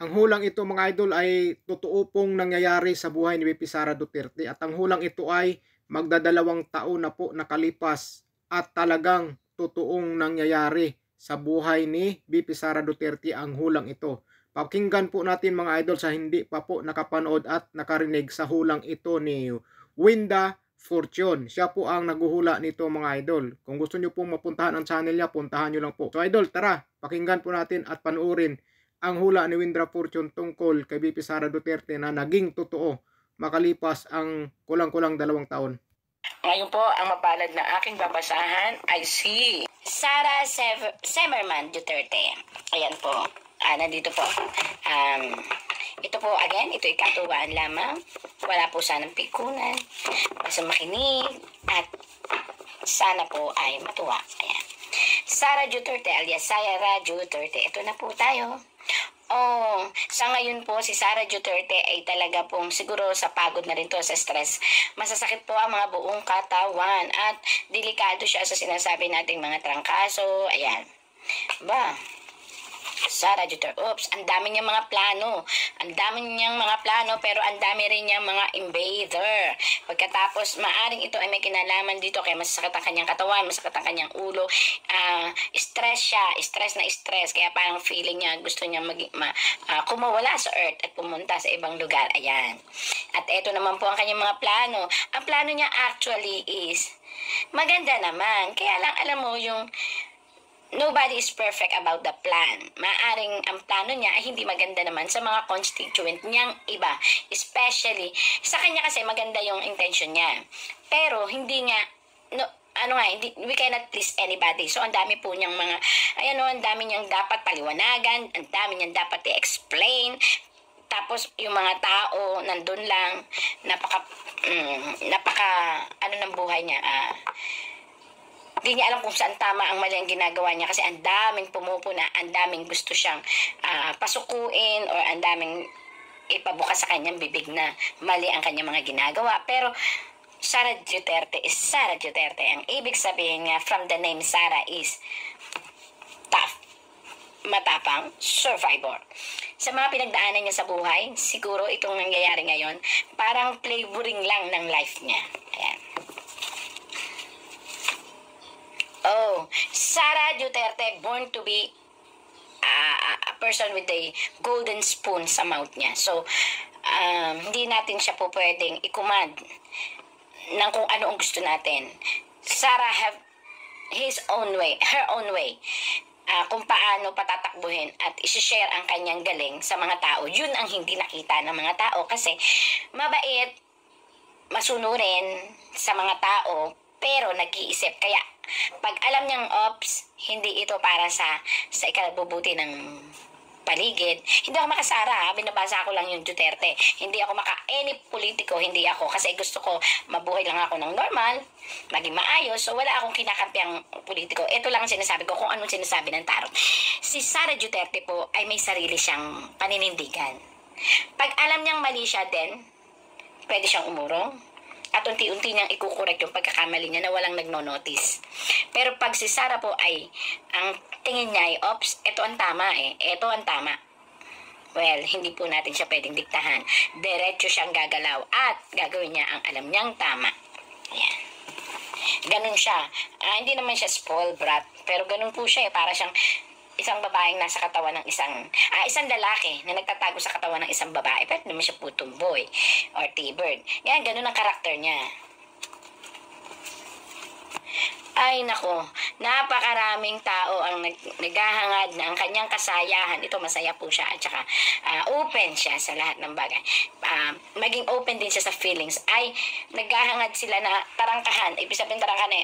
Ang hulang ito mga idol ay totoo pong nangyayari sa buhay ni VP Sara Duterte at ang hulang ito ay magdadalawang taon na po nakalipas at talagang totoong nangyayari sa buhay ni VP Sara Duterte ang hulang ito. Pakinggan po natin mga idol sa hindi pa po nakapanood at nakarinig sa hulang ito ni Winda Fortune. Siya po ang naguhula nito mga idol. Kung gusto nyo pong mapuntahan ang channel niya, puntahan nyo lang po. So idol, tara, pakinggan po natin at panuorin ang hula ni Winda Fortune tungkol kay VP Sara Duterte na naging totoo makalipas ang kulang-kulang 2 taon. Ngayon po, ang mapalad na aking babasahan ay si Sara Semerman Duterte. Ayan po. Nandito po. Ito po, again, ito ikatuwaan lamang. Wala po sanang pikunan. Basta makinig at sana po ay matuwa. Ayan. Sara Duterte alias Sara Duterte. Ito na po tayo. Sa ngayon po, si Sara Duterte ay talaga pong siguro sa pagod na rin to, sa stress. Masasakit po ang mga buong katawan at delikado siya sa sinasabi nating mga trangkaso. Ayan. Sara Duterte, ang dami niyang mga plano. Ang dami niyang mga plano pero ang dami rin niyang mga invader. Pagkatapos, maaring ito ay may kinalaman dito kaya masasakit ang kanyang katawan, masakit ang kanyang ulo. Stress siya, stress na stress. Kaya parang feeling niya, gusto niya kumawala sa earth at pumunta sa ibang lugar. Ayan. At ito naman po ang kanyang mga plano. Ang plano niya actually is maganda naman. Kaya lang alam mo yung nobody is perfect about the plan. Maaring ang plano niya ay hindi maganda naman sa mga constituent niyang iba. Especially, sa kanya kasi maganda yung intention niya. Pero hindi nga, we cannot please anybody. So, ang dami po niyang mga, ang dami niyang dapat paliwanagan, ang dami niyang dapat i-explain. Tapos, yung mga tao, nandun lang, ng buhay niya, hindi niya alam kung saan tama ang mali ang ginagawa niya kasi ang daming pumupuna, ang daming gusto siyang pasukuin or ang daming ipabukas sa kanyang bibig na mali ang kanyang mga ginagawa. Pero Sara Duterte is Sara Duterte. Ang ibig sabihin niya from the name Sara is tough, matapang, survivor. Sa mga pinagdaanan niya sa buhay, siguro itong nangyayari ngayon, parang flavoring lang ng life niya. Ayan. Sara Duterte, born to be a person with a golden spoon sa mouth niya. So, hindi natin siya po pwedeng ikumand ng kung ano ang gusto natin. Sara have her own way. Kung paano patatakbuhin at isi-share ang kanyang galing sa mga tao. Yun ang hindi nakita ng mga tao kasi mabait, masunurin sa mga tao, pero nag-iisip. Kaya, pag alam niyang hindi ito para sa ikabubuti ng paligid. Hindi ako makasara, binabasa ko lang yung Duterte. Hindi ako any politiko, hindi ako. Kasi gusto ko, mabuhay lang ako ng normal, maging maayos. So, wala akong kinakampiang politiko. Ito lang ang sinasabi ko, kung anong sinasabi ng tarot. Si Sara Duterte po ay may sarili siyang paninindigan. Pag alam niyang mali siya din, pwede siyang umurong. At unti-unti niyang ikukorek yung pagkakamali niya na walang nagno-notice. Pero pag si Sara po ay, ang tingin niya ay, ito ang tama ito ang tama. Well, hindi po natin siya pwedeng diktahan. Diretso siyang gagalaw at gagawin niya ang alam niyang tama. Ayan. Ganun siya. Hindi naman siya spoiled brat, pero ganun po siya para siyang isang babaeng nasa katawan ng isang lalaki na nagtatago sa katawan ng isang babae, pero naman siya putong boy or T-bird. Yan, ganun ang karakter niya. Ay nako, napakaraming tao ang naghahangad na ang kanyang kasayahan. Ito, masaya po siya at saka open siya sa lahat ng bagay. Maging open din siya sa feelings. Ay, naghahangad sila na tarangkahan. Ibig sabihin tarangkahan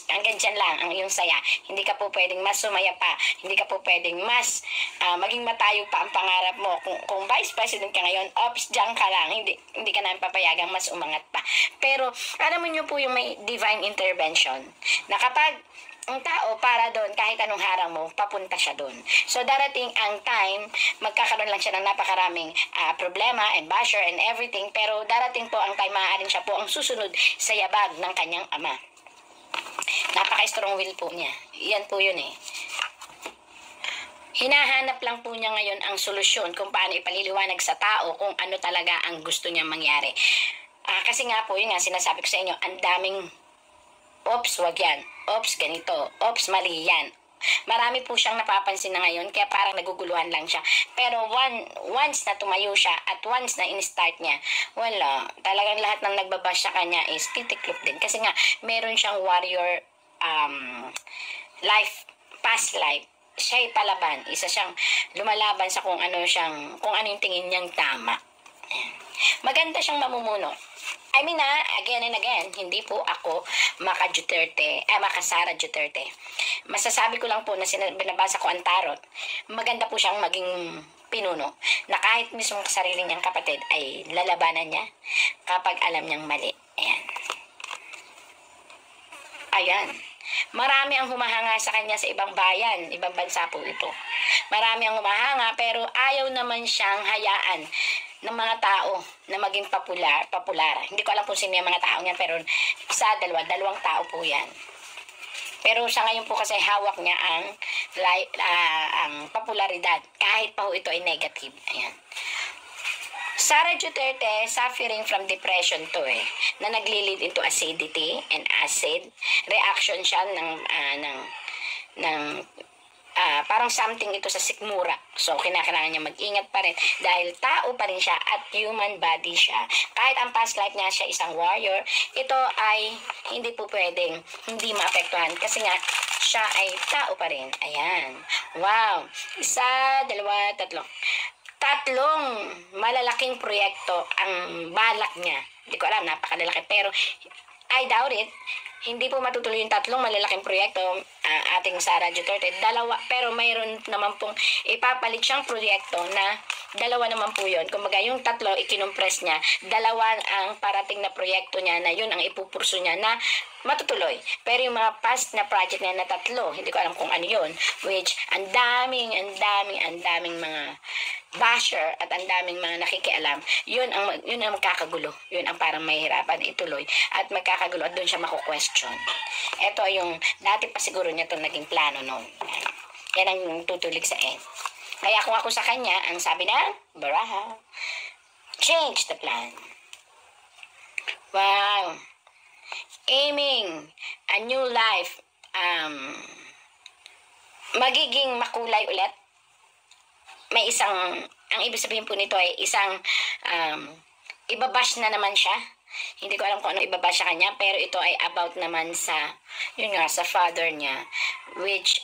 hanggang dyan lang ang iyong saya. Hindi ka po pwedeng mas sumaya pa. Hindi ka po pwedeng mas maging matayog pa ang pangarap mo. Kung vice president ka ngayon, dyan ka lang. Hindi ka namin papayagang mas umangat pa. Pero, alam mo nyo po yung may divine intervention na kapag ang tao para doon, kahit anong harang mo, papunta siya doon. So, darating ang time, magkakaroon lang siya ng napakaraming problema and basher and everything, pero darating po ang time, maaaring siya po ang susunod sa yabag ng kanyang ama. Napaka-strong will po niya. Yan po yun Hinahanap lang po niya ngayon ang solusyon kung paano ipaliliwanag sa tao kung ano talaga ang gusto niya mangyari. Kasi nga po, yun nga, sinasabi ko sa inyo, ang daming, ops, wag yan, ops, ganito, ops, mali yan. Marami po siyang napapansin na ngayon, kaya parang naguguluhan lang siya. Pero once na tumayo siya at once na in-start niya, wala, talagang lahat ng nagbabash sa kanya is titiklop din. Kasi nga, meron siyang warrior life, past life. Siya'y palaban. Isa siyang lumalaban sa kung ano yung tingin niyang tama. Ayan. Maganda siyang mamumuno. I mean again and again, hindi po ako Maka Sara Duterte. Masasabi ko lang po na binabasa ko ang tarot, maganda po siyang maging pinuno na kahit mismo sarili niyang kapatid ay lalabanan niya kapag alam niyang mali. Ayan. Ayan. Marami ang humahanga sa kanya sa ibang bayan, ibang bansa po ito. Marami ang humahanga pero ayaw naman siyang hayaan ng mga tao na maging popular. Hindi ko alam kung sino yung mga tao niyan pero dalawang tao po yan. Pero sa ngayon po kasi hawak niya ang popularidad kahit pa ho ito ay negative. Ayan. Sara Duterte suffering from depression to na nagli-lead into acidity and acid reaction siya ng parang something ito sa sikmura. So kinakailangan niya mag-ingat pa rin dahil tao pa rin siya at human body siya. Kahit ang past life niya siya isang warrior, ito ay hindi po pwedeng hindi maapektuhan kasi nga siya ay tao pa rin. Ayan. Wow. 1, 2, 3. Tatlong malalaking proyekto ang balak niya. Hindi ko alam, napakalalaki. Pero I doubt it. Hindi po matutuloy yung tatlong malalaking proyekto ating Sara Duterte. Pero mayroon naman pong ipapalit siyang proyekto na dalawa naman po yun. Kumbaga yung tatlo ikinompress niya. Dalawa ang parating na proyekto niya na yun ang ipupurso niya na matutuloy. Pero yung mga past na project niya na tatlo, hindi ko alam kung ano yun. Which ang daming mga basher at ang daming mga nakikialam, yun ang magkakagulo. Yun ang parang mahihirapan ituloy at magkakagulo at doon siya mako-question. Ito yung, dati pa siguro niya itong naging plano noon. Yan ang tutulig sa end. Kaya kung ako sa kanya, ang sabi na, Baraha, change the plan. Wow. Aiming a new life, magiging makulay ulit. May ang ibig sabihin po nito ay isang ibabash na naman siya. Hindi ko alam kung ano ibabash sa kanya, pero ito ay about naman sa father niya, which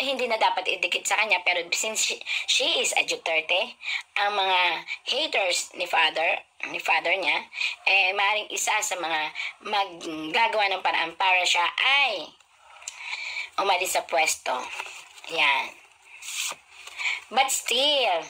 hindi na dapat idikit sa kanya, pero since she is a Duterte, ang mga haters ni father niya, maaaring isa sa mga maggagawa ng paraan para siya ay umalis sa pwesto. Yan. But still,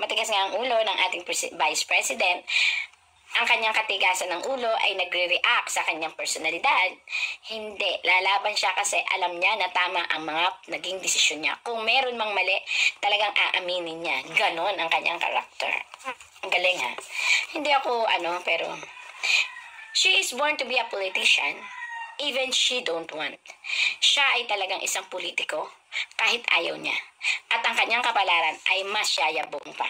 matigas nga ang ulo ng ating Vice President. Ang kanyang katigasan ng ulo ay nagre-react sa kanyang personalidad. Hindi. Lalaban siya kasi alam niya na tama ang mga naging desisyon niya. Kung meron mang mali, talagang aaminin niya. Ganon ang kanyang karakter. Ang galing ha. Hindi ako pero she is born to be a politician. Even she don't want. Siya ay talagang isang politiko kahit ayaw niya. At ang kanyang kapalaran ay mas yayabong pa.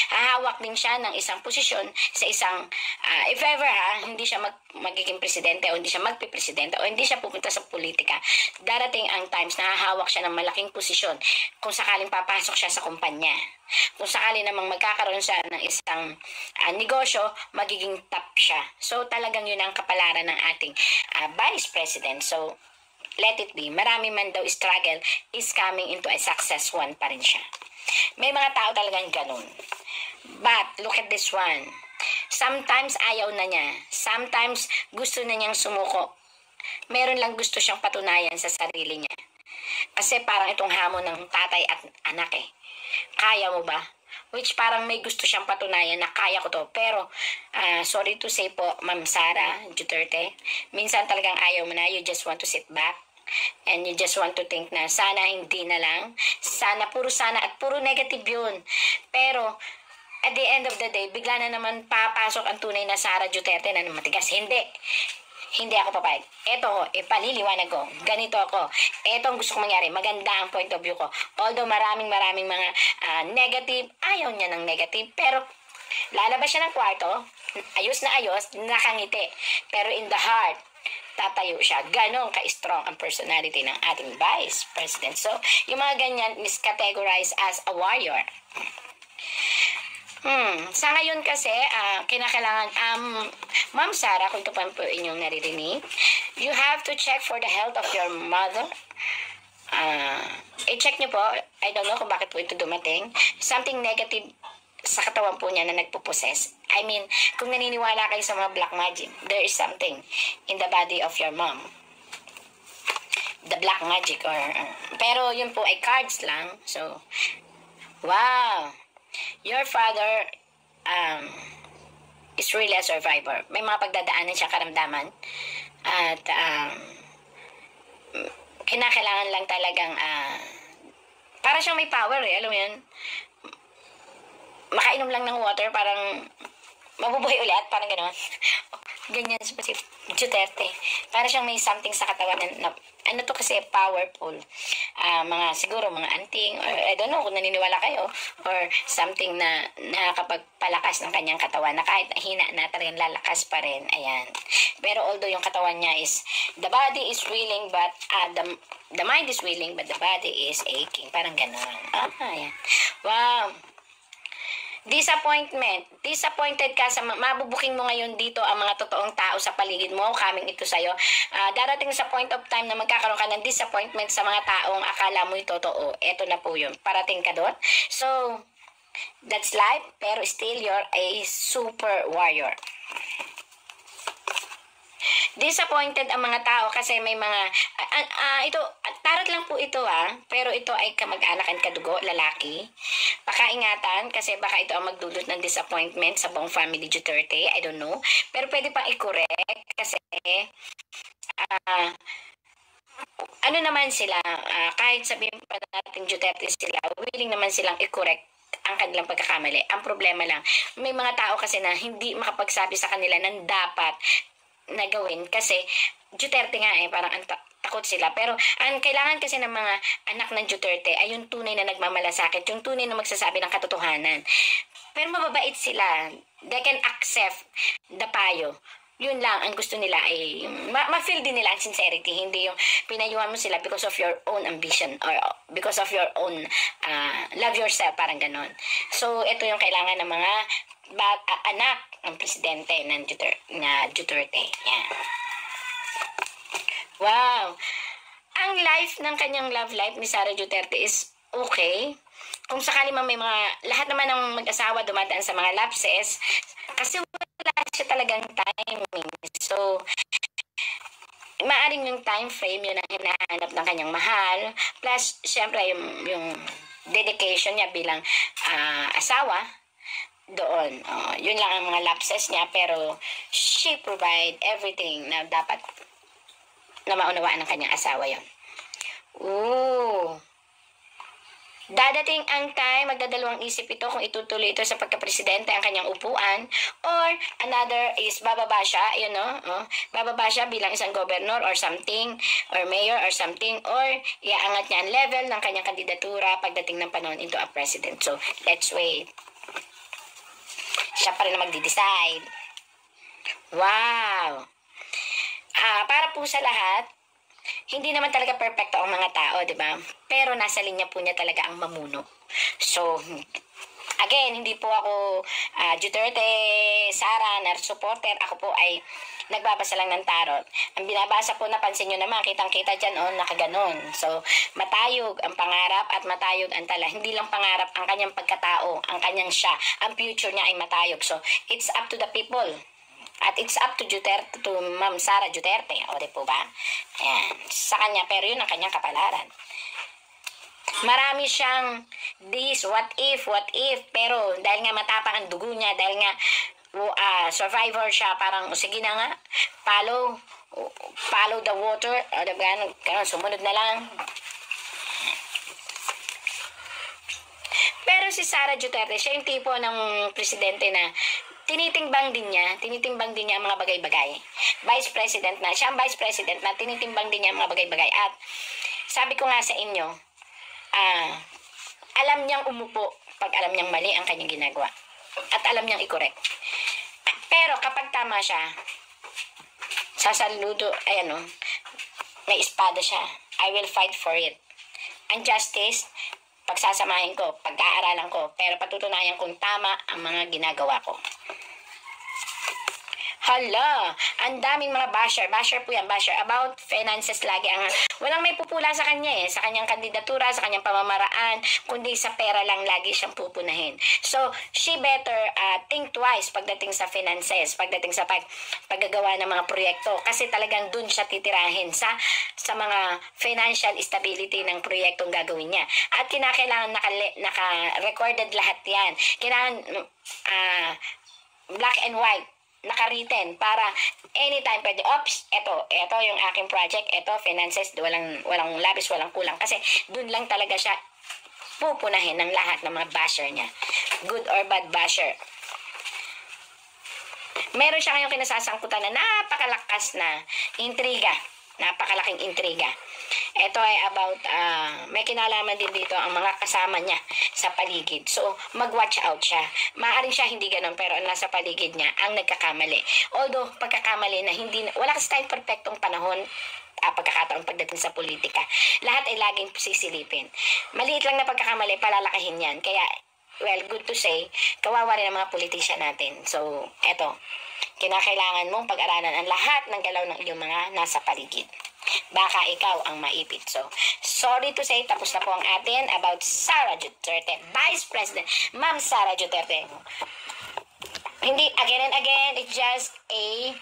Hahawak din siya ng isang posisyon sa isang, if ever hindi siya magiging presidente o hindi siya magpipresidente o hindi siya pupunta sa politika, darating ang times na hahawak siya ng malaking posisyon kung sakaling papasok siya sa kumpanya. Kung sakali namang magkakaroon siya ng isang negosyo, magiging top siya. So talagang yun ang kapalaran ng ating Vice President. So let it be. Marami man daw struggle is coming into a success one pa rin siya. May mga tao talagang ganun. But look at this one. Sometimes ayaw na niya. Sometimes gusto na niyang sumuko. Meron lang gusto siyang patunayan sa sarili niya. Kasi parang itong hamon ng tatay at anak Kaya mo ba? Which parang may gusto siyang patunayan na kaya ko to. Pero, sorry to say po, Ma'am Sara Duterte, minsan talagang ayaw mo na. You just want to sit back. And you just want to think na sana hindi na lang. Sana, puro sana at puro negative yun. Pero, at the end of the day, bigla na naman papasok ang tunay na Sara Duterte na matigas. Hindi. Hindi ako papayag. Eto, ipaliliwanag ko. Ganito ako. Eto ang gusto kong mangyari. Maganda ang point of view ko. Although maraming mga negative, ayaw niya ng negative. Pero lalabas siya ng kwarto, ayos na ayos, nakangiti. Pero in the heart, tatayo siya. Ganon ka-strong ang personality ng ating Vice President. So, yung mga ganyan miscategorized as a warrior. Sa ngayon kasi, kinakailangan, Ma'am Sara, kung ito pa po inyong naririnig, you have to check for the health of your mother. I-check niyo po, I don't know kung bakit po ito dumating. Something negative sa katawan po niya na nagpo-possess. I mean, kung naniniwala kayo sa mga black magic, there is something in the body of your mom. The black magic pero yun po ay cards lang. So, wow! Your father is really a survivor. May mga pagdadaanan siya karamdaman. At kinakailangan lang talagang para siyang may power eh. Alam mo yun? Makainom lang ng water, parang mabubuhay ulit, parang gano'n. Ganyan si Duterte. Para siyang may something sa katawan na ano to kasi powerful. Siguro mga anting, or I don't know kung naniniwala kayo, or something na nakakapagpalakas ng kanyang katawan, na kahit hina na talagang lalakas pa rin. Ayan. Pero although yung katawan niya is, the body is willing, but the mind is willing, but the body is aching. Parang gano'n. Ayan. Wow. Disappointed ka sa mabubuking mo ngayon dito ang mga totoong tao sa paligid mo, coming ito sa'yo. Darating sa point of time na magkakaroon ka ng disappointment sa mga taong akala mo'y totoo. Eto na po yun. Parating ka doon. So, that's life, pero still you're a super warrior. Disappointed ang mga tao kasi may mga ito tarot lang po ito pero ito ay kamag-anakan kadugo, lalaki. Pakaingatan kasi baka ito ang magdulot ng disappointment sa buong family Duterte, I don't know. Pero pwede pang i-correct kasi ano naman sila, kahit sabihin pa natin Duterte sila, willing naman silang i-correct ang kanilang pagkakamali. Ang problema lang, may mga tao kasi na hindi makapagsabi sa kanila ng dapat na gawin kasi Duterte nga parang takot sila. Pero ang kailangan kasi ng mga anak ng Duterte ay yung tunay na nagmamalasakit, yung tunay na magsasabi ng katotohanan. Pero mababait sila. They can accept the payo. Yun lang ang gusto nila ay ma-feel din nila ang sincerity, hindi yung pinayuhan mo sila because of your own ambition or because of your own love yourself, parang ganon. So ito yung kailangan ng mga anak ng presidente ng Duterte. Yeah. Wow! Ang life ng kanyang love life ni Sara Duterte is okay. Kung sakali man may lahat naman ng mag-asawa dumadaan sa mga lapses, kasi wala siya talagang timing. So, maaring yung time frame yun ang hinahanap ng kanyang mahal. Plus, syempre, yung dedication niya bilang asawa, doon. Yun lang ang mga lapses niya, pero she provide everything na dapat na maunawaan ng kanyang asawa yon. Ooh. Dadating ang time, magdadalawang isip ito kung itutuloy ito sa pagka-presidente ang kanyang upuan, or another is bababa siya, bababa siya bilang isang governor or something, or mayor or something, or iaangat niya ang level ng kanyang kandidatura pagdating ng panahon into a president. So, let's wait. Siya pa rin na magdi-decide. Wow! Para po sa lahat, hindi naman talaga perfecto ang mga tao, di ba? Pero nasa linya po niya talaga ang mamuno. So, again, hindi po ako Duterte, Sara, na supporter. Ako po ay nagbabasa lang ng tarot. Ang binabasa po, napansin nyo naman, kitang-kita dyan, nakaganon. So, matayog ang pangarap at matayog ang tala. Hindi lang pangarap ang kanyang pagkatao, ang kanyang siya. Ang future niya ay matayog. So, it's up to the people. At it's up to Duterte, to Ma'am Sara Duterte. O, di po ba? Ayan. Sa kanya, pero yun ang kanyang kapalaran. Marami siyang this, what if, pero dahil nga matapang ang dugo niya, dahil nga survivor siya, parang sige na nga, follow the water, sumunod na lang. Pero si Sara Duterte, siya yung tipo ng presidente na tinitimbang din niya ang mga bagay-bagay. Vice President na, siya ang Vice President na tinitimbang din niya ang mga bagay-bagay. At sabi ko nga sa inyo, alam niyang umupo pag alam niyang mali ang kanyang ginagawa. At alam niyang i-correct. Pero kapag tama siya, sasaludo, ayan o, may espada siya. I will fight for it. Ang justice, pagsasamahin ko, pag-aaralan ko, pero patutunayan kung tama ang mga ginagawa ko. Hala, ang daming mga basher po yan, basher. About finances lagi ang, walang may pupula sa kanya sa kanyang kandidatura, sa kanyang pamamaraan, kundi sa pera lang lagi siyang pupunahin. So, she better think twice pagdating sa finances, pagdating sa paggagawa ng mga proyekto. Kasi talagang dun siya titirahin sa mga financial stability ng proyektong gagawin niya. At kinakailangan naka-recorded lahat yan. Kailangan black and white, naka-written para anytime pwede, ito yung aking project, ito finances, walang labis, walang kulang, kasi dun lang talaga siya pupunahin ng lahat ng mga basher niya, good or bad basher. Meron siya ngayong kinasasangkutan na napakalakas na intriga, napakalaking intriga. Ito ay about, may kinalaman din dito ang mga kasama niya sa paligid. So, mag-watch out siya. Maaaring siya hindi ganun, pero nasa paligid niya ang nagkakamali. Although, pagkakamali na wala kasi tayong perfectong panahon, pagkakataon pagdating sa politika. Lahat ay laging sisilipin. Maliit lang na pagkakamali, palalakahin yan. Kaya, well, good to say, kawawa rin ang mga politician natin. So, eto, kinakailangan mong pag-aralan ang lahat ng galaw ng iyong mga nasa paligid. Baka ikaw ang maipit. So, sorry to say, tapos na po ang atin about Sara Duterte, Vice President, Ma'am Sara Duterte. Hindi, again and again, it's just a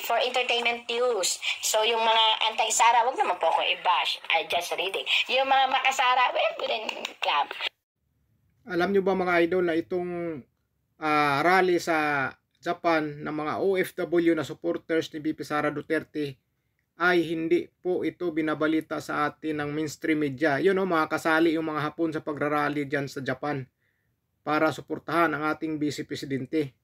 for entertainment use. So, yung mga anti-Sara, wag naman po ako i-bash. I just read it. Yung mga makasara, well, good and club. Alam nyo ba mga idol na itong rally sa Japan ng mga OFW na supporters ni VP Sara Duterte ay hindi po ito binabalita sa atin ng mainstream media. Yun mga kasali yung mga Hapon sa pagrarally dyan sa Japan para suportahan ang ating Vice Presidente.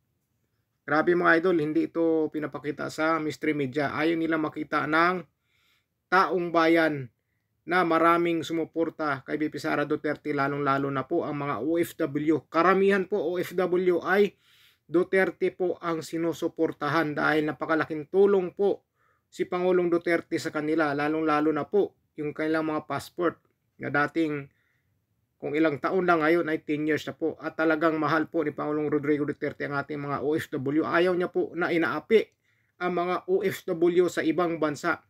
Grabe mga idol, hindi ito pinapakita sa mainstream media. Ayaw nila makita ng taong bayan na maraming sumuporta kay VP Sara Duterte, lalong-lalo na po ang mga OFW. Karamihan po OFW ay Duterte po ang sinusuportahan dahil napakalaking tulong po si Pangulong Duterte sa kanila, lalong-lalo na po yung kanilang mga passport na dating kung ilang taon lang, ngayon ay 10 years na po. At talagang mahal po ni Pangulong Rodrigo Duterte ang ating mga OFW. Ayaw niya po na inaapi ang mga OFW sa ibang bansa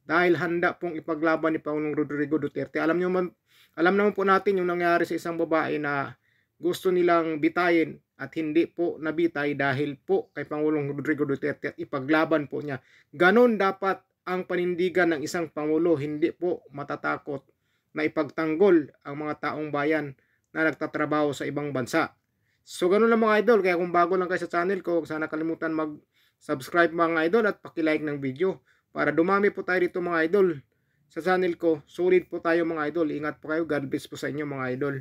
dahil handa pong ipaglaban ni Pangulong Rodrigo Duterte. Alam naman po natin yung nangyari sa isang babae na gusto nilang bitayin at hindi po nabitay dahil po kay Pangulong Rodrigo Duterte at ipaglaban po niya. Ganon dapat ang panindigan ng isang Pangulo, hindi po matatakot na ipagtanggol ang mga taong bayan na nagtatrabaho sa ibang bansa. So ganon lang mga idol, kaya kung bago lang kayo sa channel ko, sana kalimutan mag-subscribe mga idol at paki-like ng video para dumami po tayo dito mga idol sa channel ko. Solid po tayo mga idol. Ingat po kayo. God bless po sa inyo mga idol.